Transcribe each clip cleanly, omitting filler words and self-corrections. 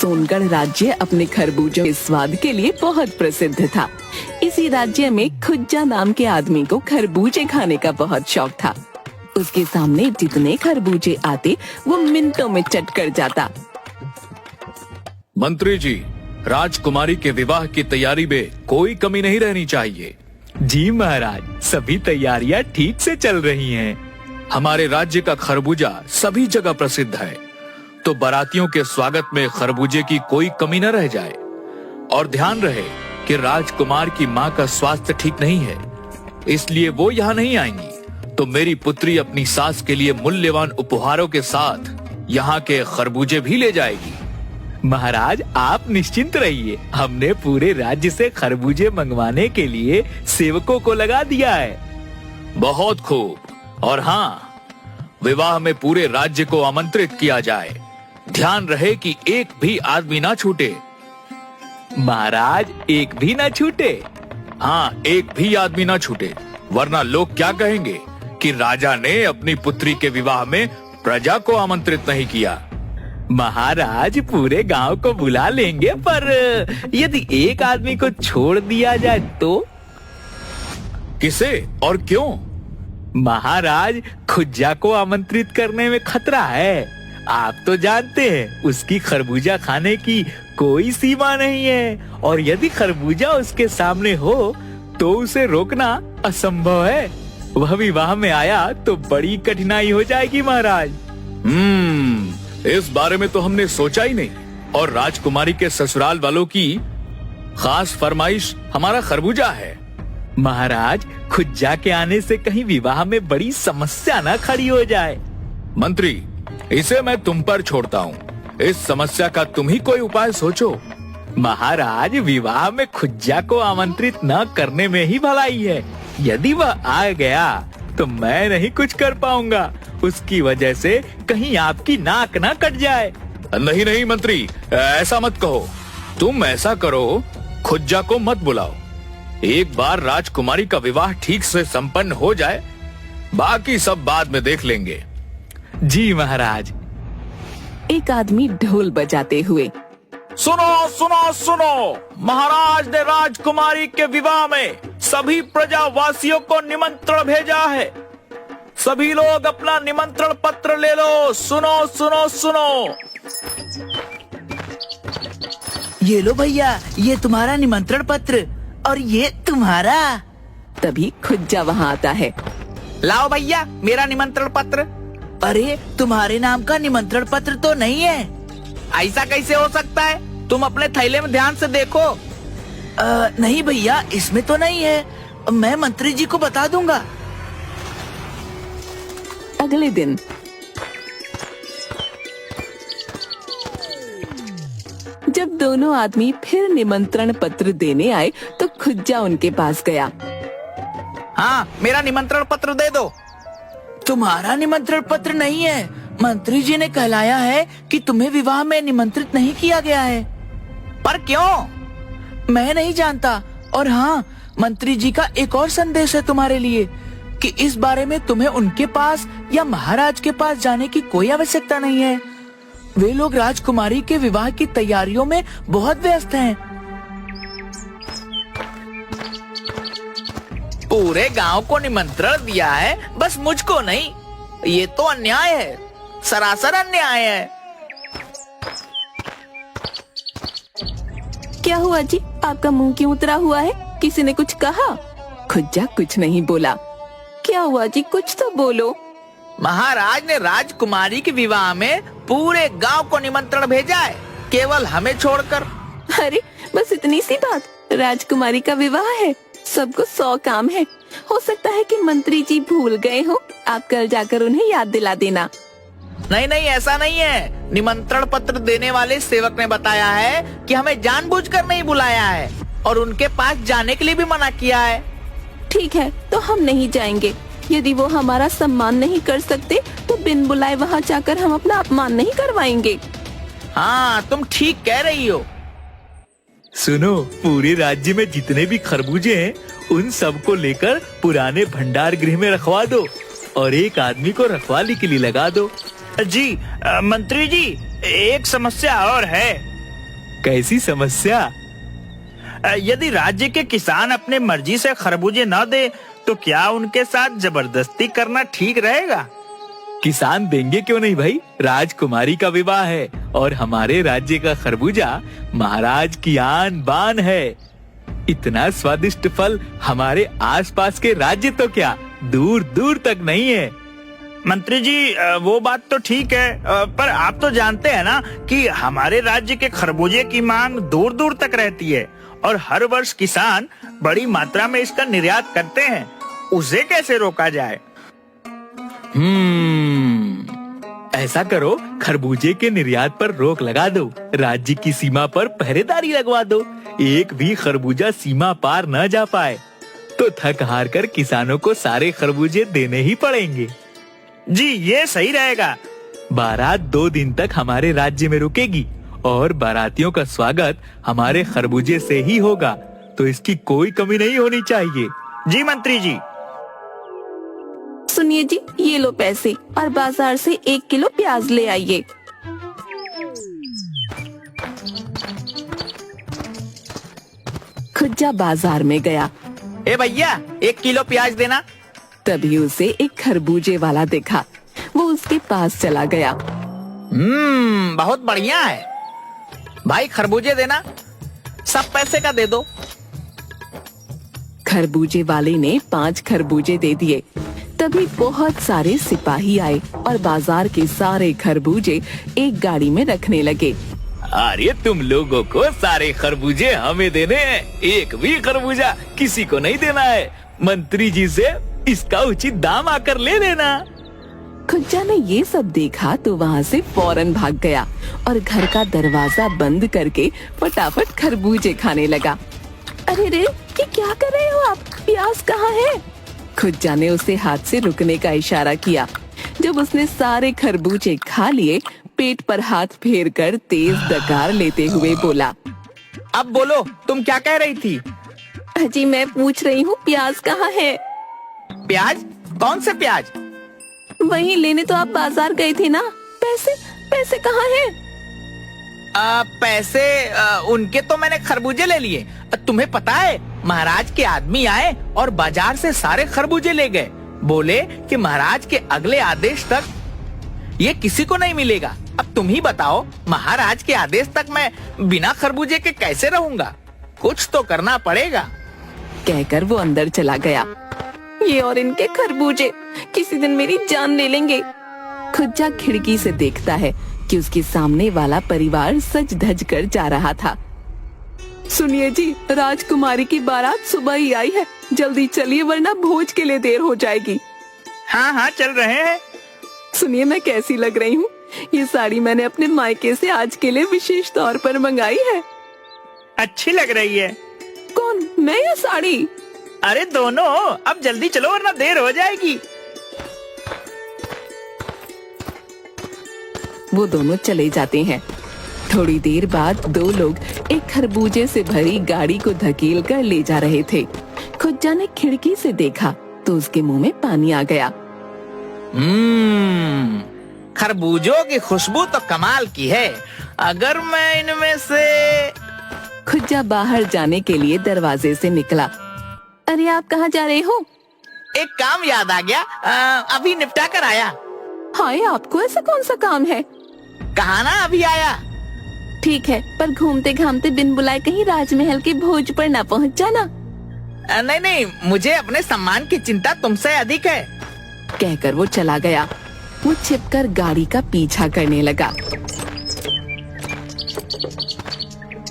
सोनगढ़ राज्य अपने खरबूजों के स्वाद के लिए बहुत प्रसिद्ध था। इसी राज्य में खुज्जा नाम के आदमी को खरबूजे खाने का बहुत शौक था। उसके सामने जितने खरबूजे आते वो मिनटों में चट कर जाता। मंत्री जी, राजकुमारी के विवाह की तैयारी में कोई कमी नहीं रहनी चाहिए। जी महाराज, सभी तैयारियां ठीक से चल रही हैं। हमारे राज्य का खरबूजा सभी जगह प्रसिद्ध है, तो बारातियों के स्वागत में खरबूजे की कोई कमी न रह जाए। और ध्यान रहे कि राजकुमार की माँ का स्वास्थ्य ठीक नहीं है, इसलिए वो यहाँ नहीं आएंगी। तो मेरी पुत्री अपनी सास के लिए मूल्यवान उपहारों के साथ यहाँ के खरबूजे भी ले जाएगी। महाराज, आप निश्चिंत रहिए, हमने पूरे राज्य से खरबूजे मंगवाने के लिए सेवकों को लगा दिया है। बहुत खूब। और हाँ, विवाह में पूरे राज्य को आमंत्रित किया जाए। ध्यान रहे कि एक भी आदमी ना छूटे। महाराज, एक भी ना छूटे? हाँ, एक भी आदमी ना छूटे, वरना लोग क्या कहेंगे कि राजा ने अपनी पुत्री के विवाह में प्रजा को आमंत्रित नहीं किया। महाराज, पूरे गांव को बुला लेंगे, पर यदि एक आदमी को छोड़ दिया जाए तो? किसे और क्यों? महाराज, खुज्जा को आमंत्रित करने में खतरा है। आप तो जानते हैं, उसकी खरबूजा खाने की कोई सीमा नहीं है, और यदि खरबूजा उसके सामने हो तो उसे रोकना असंभव है। वह विवाह में आया तो बड़ी कठिनाई हो जाएगी महाराज। इस बारे में तो हमने सोचा ही नहीं। और राजकुमारी के ससुराल वालों की खास फरमाइश हमारा खरबूजा है। महाराज, खुज्जा के आने से कहीं विवाह में बड़ी समस्या न खड़ी हो जाए। मंत्री, इसे मैं तुम पर छोड़ता हूँ। इस समस्या का तुम ही कोई उपाय सोचो। महाराज, विवाह में खुज्जा को आमंत्रित न करने में ही भलाई है। यदि वह आ गया तो मैं नहीं कुछ कर पाऊंगा। उसकी वजह से कहीं आपकी नाक ना कट जाए। नहीं नहीं मंत्री, ऐसा मत कहो। तुम ऐसा करो, खुज्जा को मत बुलाओ। एक बार राजकुमारी का विवाह ठीक से संपन्न हो जाए, बाकी सब बाद में देख लेंगे। जी महाराज। एक आदमी ढोल बजाते हुए, सुनो सुनो सुनो, महाराज ने राजकुमारी के विवाह में सभी प्रजावासियों को निमंत्रण भेजा है। सभी लोग अपना निमंत्रण पत्र ले लो। सुनो सुनो सुनो। ये लो भैया, ये तुम्हारा निमंत्रण पत्र, और ये तुम्हारा। तभी खुज्जा वहाँ आता है। लाओ भैया, मेरा निमंत्रण पत्र। अरे, तुम्हारे नाम का निमंत्रण पत्र तो नहीं है। ऐसा कैसे हो सकता है? तुम अपने थैले में ध्यान से देखो। नहीं भैया, इसमें तो नहीं है। मैं मंत्री जी को बता दूंगा। अगले दिन जब दोनों आदमी फिर निमंत्रण पत्र देने आए तो खुज्जा उनके पास गया। हाँ, मेरा निमंत्रण पत्र दे दो। तुम्हारा निमंत्रण पत्र नहीं है। मंत्री जी ने कहलाया है कि तुम्हें विवाह में निमंत्रित नहीं किया गया है। पर क्यों? मैं नहीं जानता। और हाँ, मंत्री जी का एक और संदेश है तुम्हारे लिए कि इस बारे में तुम्हें उनके पास या महाराज के पास जाने की कोई आवश्यकता नहीं है। वे लोग राजकुमारी के विवाह की तैयारियों में बहुत व्यस्त हैं। पूरे गांव को निमंत्रण दिया है, बस मुझको नहीं। ये तो अन्याय है, सरासर अन्याय है। क्या हुआ जी, आपका मुंह क्यों उतरा हुआ है? किसी ने कुछ कहा? खुज्जा कुछ नहीं बोला। क्या हुआ जी, कुछ तो बोलो। महाराज ने राजकुमारी के विवाह में पूरे गांव को निमंत्रण भेजा है, केवल हमें छोड़कर। अरे बस इतनी सी बात? राजकुमारी का विवाह है, सबको 100 काम है। हो सकता है कि मंत्री जी भूल गए हो। आप कल जाकर उन्हें याद दिला देना। नहीं नहीं, ऐसा नहीं है। निमंत्रण पत्र देने वाले सेवक ने बताया है कि हमें जानबूझकर नहीं बुलाया है और उनके पास जाने के लिए भी मना किया है। ठीक है, तो हम नहीं जाएंगे। यदि वो हमारा सम्मान नहीं कर सकते तो बिन बुलाए वहाँ जाकर हम अपना अपमान नहीं करवाएंगे। हाँ, तुम ठीक कह रही हो। सुनो, पूरे राज्य में जितने भी खरबूजे हैं उन सबको लेकर पुराने भंडार गृह में रखवा दो और एक आदमी को रखवाली के लिए लगा दो। जी मंत्री जी, एक समस्या और है। कैसी समस्या? यदि राज्य के किसान अपने मर्जी से खरबूजे न दे तो क्या उनके साथ जबरदस्ती करना ठीक रहेगा? किसान देंगे क्यों नहीं भाई, राजकुमारी का विवाह है और हमारे राज्य का खरबूजा महाराज की आन बान है। इतना स्वादिष्ट फल हमारे आसपास के राज्य तो क्या दूर दूर तक नहीं है। मंत्री जी, वो बात तो ठीक है, पर आप तो जानते हैं ना कि हमारे राज्य के खरबूजे की मांग दूर दूर तक रहती है और हर वर्ष किसान बड़ी मात्रा में इसका निर्यात करते हैं। उसे कैसे रोका जाए? ऐसा करो, खरबूजे के निर्यात पर रोक लगा दो, राज्य की सीमा पर पहरेदारी लगवा दो। एक भी खरबूजा सीमा पार न जा पाए तो थक हार कर किसानों को सारे खरबूजे देने ही पड़ेंगे। जी, ये सही रहेगा। बारात 2 दिन तक हमारे राज्य में रुकेगी और बारातियों का स्वागत हमारे खरबूजे से ही होगा, तो इसकी कोई कमी नहीं होनी चाहिए। जी मंत्री जी। सुनिए जी, ये लो पैसे और बाजार से 1 किलो प्याज ले आइए। खुज्जा बाजार में गया। ए भैया, 1 किलो प्याज देना। तभी उसे एक खरबूजे वाला दिखा। वो उसके पास चला गया। बहुत बढ़िया है भाई, खरबूजे देना, सब पैसे का दे दो। खरबूजे वाले ने 5 खरबूजे दे दिए। तभी बहुत सारे सिपाही आए और बाजार के सारे खरबूजे एक गाड़ी में रखने लगे। अरे तुम लोगों को सारे खरबूजे हमें देने हैं, एक भी खरबूजा किसी को नहीं देना है। मंत्री जी से इसका उचित दाम आकर ले लेना। खुज्जा ने ये सब देखा तो वहाँ से फौरन भाग गया और घर का दरवाजा बंद करके फटाफट खरबूजे खाने लगा। अरे रे, ये क्या कर रहे हो आप? प्याज कहाँ है? खुज्जा ने उसे हाथ से रुकने का इशारा किया। जब उसने सारे खरबूजे खा लिए, पेट पर हाथ फेर कर तेज डकार लेते हुए बोला, अब बोलो, तुम क्या कह रही थी? अजी मैं पूछ रही हूँ प्याज कहाँ है? प्याज? कौन से प्याज? वही लेने तो आप बाजार गए थे ना। पैसे पैसे कहाँ हैं? पैसे उनके तो मैंने खरबूजे ले लिए। तुम्हें पता है, महाराज के आदमी आए और बाजार से सारे खरबूजे ले गए। बोले कि महाराज के अगले आदेश तक ये किसी को नहीं मिलेगा। अब तुम ही बताओ, महाराज के आदेश तक मैं बिना खरबूजे के कैसे रहूंगा? कुछ तो करना पड़ेगा। कहकर वो अंदर चला गया। ये और इनके खरबूजे किसी दिन मेरी जान ले लेंगे। खुज्जा खिड़की से देखता है कि उसके सामने वाला परिवार सज धज कर जा रहा था। सुनिए जी, राजकुमारी की बारात सुबह ही आई है, जल्दी चलिए वरना भोज के लिए देर हो जाएगी। हाँ, चल रहे हैं। सुनिए मैं कैसी लग रही हूँ? ये साड़ी मैंने अपने मायके से आज के लिए विशेष तौर पर मंगाई है। अच्छी लग रही है। कौन, मैं या साड़ी? अरे दोनों। अब जल्दी चलो वरना देर हो जाएगी। वो दोनों चले जाते हैं। थोड़ी देर बाद 2 लोग एक खरबूजे से भरी गाड़ी को धकेल कर ले जा रहे थे। खुज्जा ने खिड़की से देखा तो उसके मुंह में पानी आ गया। खरबूजों की खुशबू तो कमाल की है। अगर मैं इनमें से... खुज्जा बाहर जाने के लिए दरवाजे से निकला। अरे आप कहाँ जा रहे हो? एक काम याद आ गया, अभी निपटा कर आया। हाय, आपको ऐसा कौन सा काम है? कहा ना अभी आया। ठीक है, पर घूमते घामते बिन बुलाए कहीं राजमहल के भोज पर ना पहुँच जाना। नहीं, मुझे अपने सम्मान की चिंता तुमसे अधिक है। कहकर वो चला गया। वो छिपकर गाड़ी का पीछा करने लगा।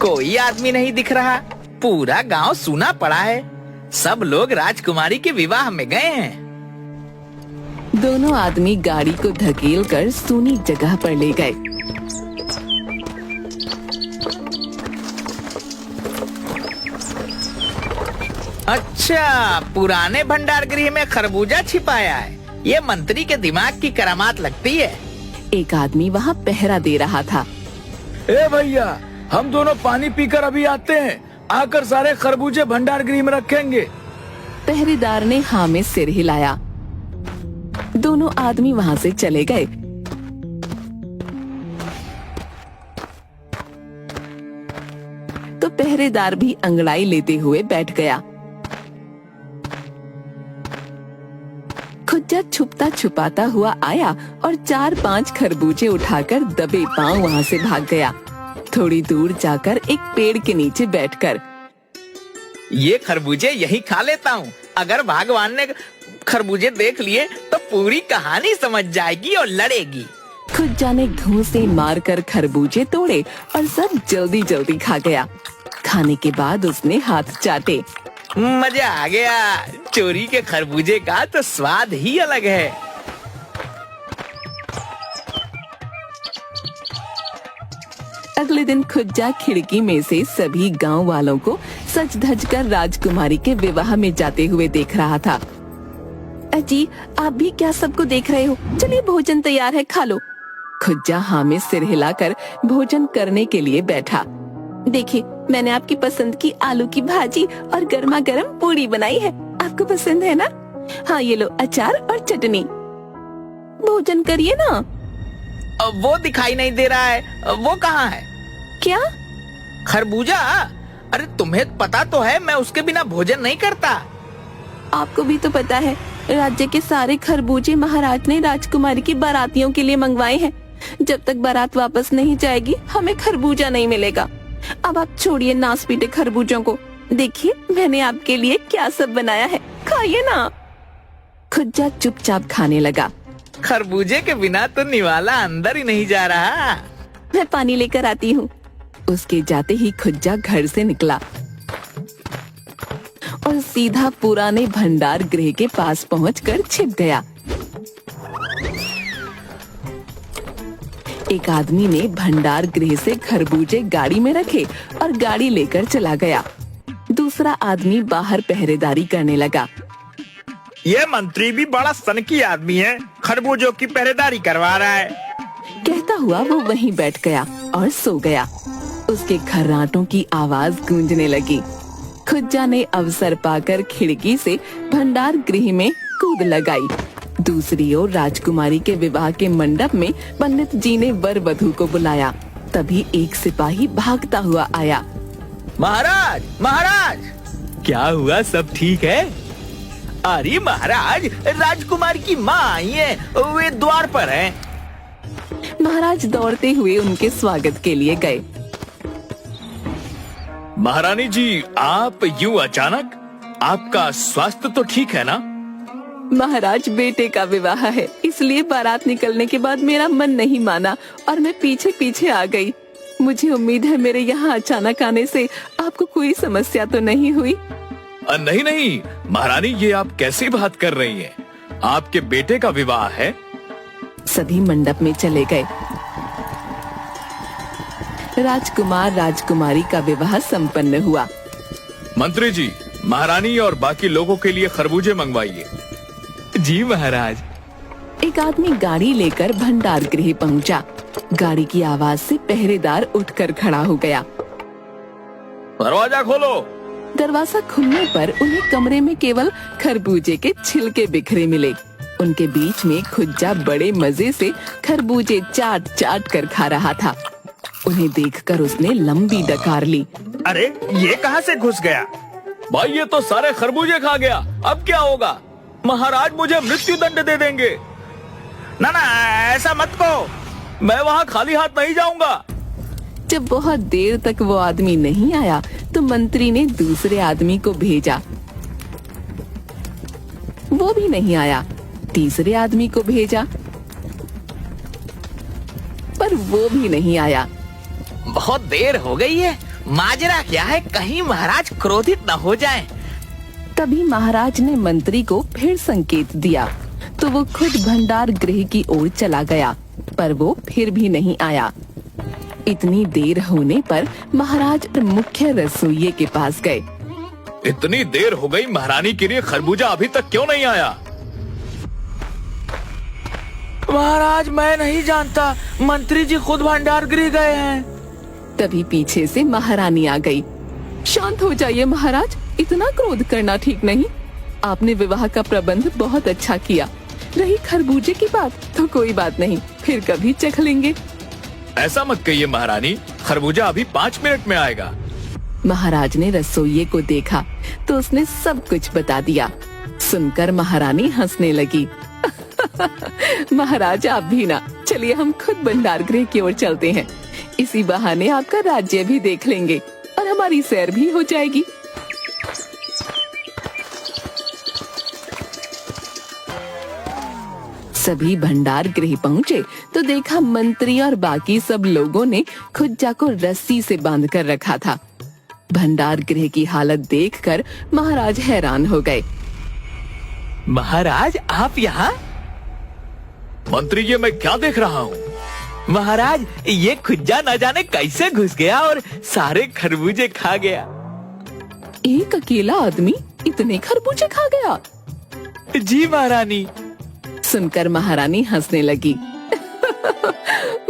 कोई आदमी नहीं दिख रहा। पूरा गांव सूना पड़ा है। सब लोग राजकुमारी के विवाह में गए हैं। दोनों आदमी गाड़ी को धकेल कर सूनी जगह पर ले गए। अच्छा, पुराने भंडार गृह में खरबूजा छिपाया है। ये मंत्री के दिमाग की करामात लगती है। एक आदमी वहाँ पहरा दे रहा था। ए भैया, हम दोनों पानी पीकर अभी आते हैं, आकर सारे खरबूजे भंडार गृह में रखेंगे। पहरेदार ने हाँ में सिर हिलाया। दोनों आदमी वहाँ से चले गए। तो पहरेदार भी अंगड़ाई लेते हुए बैठ गया। खुज्जा छुपता छुपाता हुआ आया और 4-5 खरबूजे उठाकर दबे पांव वहाँ से भाग गया। थोड़ी दूर जाकर एक पेड़ के नीचे बैठकर, ये खरबूजे यही खा लेता हूँ। अगर भगवान ने खरबूजे देख लिए तो पूरी कहानी समझ जाएगी और लड़ेगी। खुज्जा ने घूंसे मारकर खरबूजे तोड़े और सब जल्दी जल्दी खा गया। खाने के बाद उसने हाथ चाटे। मजा आ गया। चोरी के खरबूजे का तो स्वाद ही अलग है। अगले दिन खुज्जा खिड़की में से सभी गांव वालों को सज धज कर राजकुमारी के विवाह में जाते हुए देख रहा था। अजी, आप भी क्या सबको देख रहे हो? चलिए भोजन तैयार है, खा लो। खुज्जा हाँ में सिर हिलाकर भोजन करने के लिए बैठा। देखिए, मैंने आपकी पसंद की आलू की भाजी और गर्मा गर्म पूरी बनाई है। आपको पसंद है ना? हाँ, ये लो अचार और चटनी। भोजन करिए ना। वो दिखाई नहीं दे रहा है। वो कहाँ है? क्या? खरबूजा? अरे तुम्हें पता तो है मैं उसके बिना भोजन नहीं करता। आपको भी तो पता है, राज्य के सारे खरबूजे महाराज ने राजकुमारी की बारातियों के लिए मंगवाए हैं। जब तक बारात वापस नहीं जाएगी हमें खरबूजा नहीं मिलेगा। अब आप छोड़िए नास पीटे खरबूजों को। देखिए मैंने आपके लिए क्या सब बनाया है, खाइए ना। खुज्जा चुपचाप खाने लगा। खरबूजे के बिना तो निवाला अंदर ही नहीं जा रहा। मैं पानी लेकर आती हूँ। उसके जाते ही खुज्जा घर से निकला और सीधा पुराने भंडार गृह के पास पहुंचकर छिप गया। एक आदमी ने भंडार गृह से खरबूजे गाड़ी में रखे और गाड़ी लेकर चला गया। दूसरा आदमी बाहर पहरेदारी करने लगा। ये मंत्री भी बड़ा सनकी आदमी है, खरबूजों की पहरेदारी करवा रहा है। कहता हुआ वो वहीं बैठ गया और सो गया। उसके खर्राटों की आवाज गूंजने लगी। खुज्जा ने अवसर पाकर खिड़की से भंडार गृह में कूद लगाई। दूसरी ओर राजकुमारी के विवाह के मंडप में पंडित जी ने वर वधू को बुलाया। तभी एक सिपाही भागता हुआ आया। महाराज, महाराज! क्या हुआ, सब ठीक है? अरे महाराज, राजकुमारी की माँ आई है, वे द्वार पर हैं। महाराज दौड़ते हुए उनके स्वागत के लिए गए। महारानी जी, आप यूं अचानक? आपका स्वास्थ्य तो ठीक है ना? महाराज, बेटे का विवाह है, इसलिए बारात निकलने के बाद मेरा मन नहीं माना और मैं पीछे पीछे आ गई। मुझे उम्मीद है मेरे यहाँ अचानक आने से आपको कोई समस्या तो नहीं हुई? नहीं नहीं महारानी, ये आप कैसी बात कर रही हैं? आपके बेटे का विवाह है। सभी मंडप में चले गए। राजकुमार राजकुमारी का विवाह संपन्न हुआ। मंत्री जी, महारानी और बाकी लोगों के लिए खरबूजे मंगवाइए। जी महाराज। एक आदमी गाड़ी लेकर भंडार गृह पहुंचा। गाड़ी की आवाज से पहरेदार उठकर खड़ा हो गया। दरवाजा खोलो। दरवाजा खुलने पर उन्हें कमरे में केवल खरबूजे के छिलके बिखरे मिले। उनके बीच में खुज्जा बड़े मजे से खरबूजे चाट चाट कर खा रहा था। उन्हें देखकर उसने लंबी डकार ली। अरे ये कहाँ से घुस गया? भाई, ये तो सारे खरबूजे खा गया। अब क्या होगा? महाराज मुझे मृत्यु दंड दे देंगे। ना ना, ऐसा मत कहो। मैं वहाँ खाली हाथ नहीं जाऊंगा। जब बहुत देर तक वो आदमी नहीं आया तो मंत्री ने दूसरे आदमी को भेजा। वो भी नहीं आया। तीसरे आदमी को भेजा, पर वो भी नहीं आया। बहुत देर हो गई है। माजरा क्या है? कहीं महाराज क्रोधित न हो जाएं। तभी महाराज ने मंत्री को फिर संकेत दिया तो वो खुद भंडार गृह की ओर चला गया, पर वो फिर भी नहीं आया। इतनी देर होने पर महाराज मुख्य रसोइये के पास गए। इतनी देर हो गई, महारानी के लिए खरबूजा अभी तक क्यों नहीं आया? महाराज, मैं नहीं जानता, मंत्री जी खुद भंडार गृह गए हैं। तभी पीछे से महारानी आ गई। शांत हो जाइए महाराज, इतना क्रोध करना ठीक नहीं। आपने विवाह का प्रबंध बहुत अच्छा किया। रही खरबूजे की बात तो कोई बात नहीं, फिर कभी चख लेंगे। ऐसा मत कहिए महारानी, खरबूजा अभी 5 मिनट में आएगा। महाराज ने रसोइये को देखा तो उसने सब कुछ बता दिया। सुनकर महारानी हंसने लगी। महाराज आप भी ना, चलिए हम खुद भंडार गृह की ओर चलते हैं। इसी बहाने आपका राज्य भी देख लेंगे और हमारी सैर भी हो जाएगी। सभी भंडार गृह पहुँचे तो देखा मंत्री और बाकी सब लोगों ने खुज्जा को रस्सी से बांध कर रखा था। भंडार गृह की हालत देखकर महाराज हैरान हो गए। महाराज आप यहाँ? मंत्री ये मैं क्या देख रहा हूँ? महाराज ये खुज्जा न जाने कैसे घुस गया और सारे खरबूजे खा गया। एक अकेला आदमी इतने खरबूजे खा गया? जी महारानी। सुनकर महारानी हंसने लगी।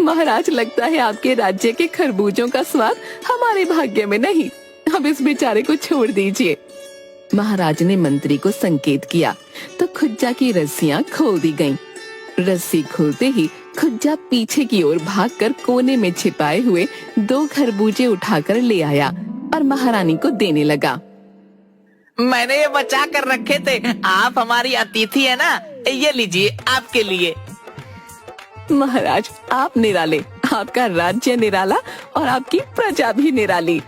महाराज लगता है आपके राज्य के खरबूजों का स्वाद हमारे भाग्य में नहीं। अब इस बेचारे को छोड़ दीजिए। महाराज ने मंत्री को संकेत किया तो खुज्जा की रस्सियां खोल दी गईं। रस्सी खोलते ही खुज्जा पीछे की ओर भागकर कोने में छिपाए हुए 2 खरबूजे उठाकर ले आया और महारानी को देने लगा। मैंने ये बचा कर रखे थे, आप हमारी अतिथि है ना, ये लीजिए आपके लिए। महाराज आप निराले, आपका राज्य निराला और आपकी प्रजा भी निराली।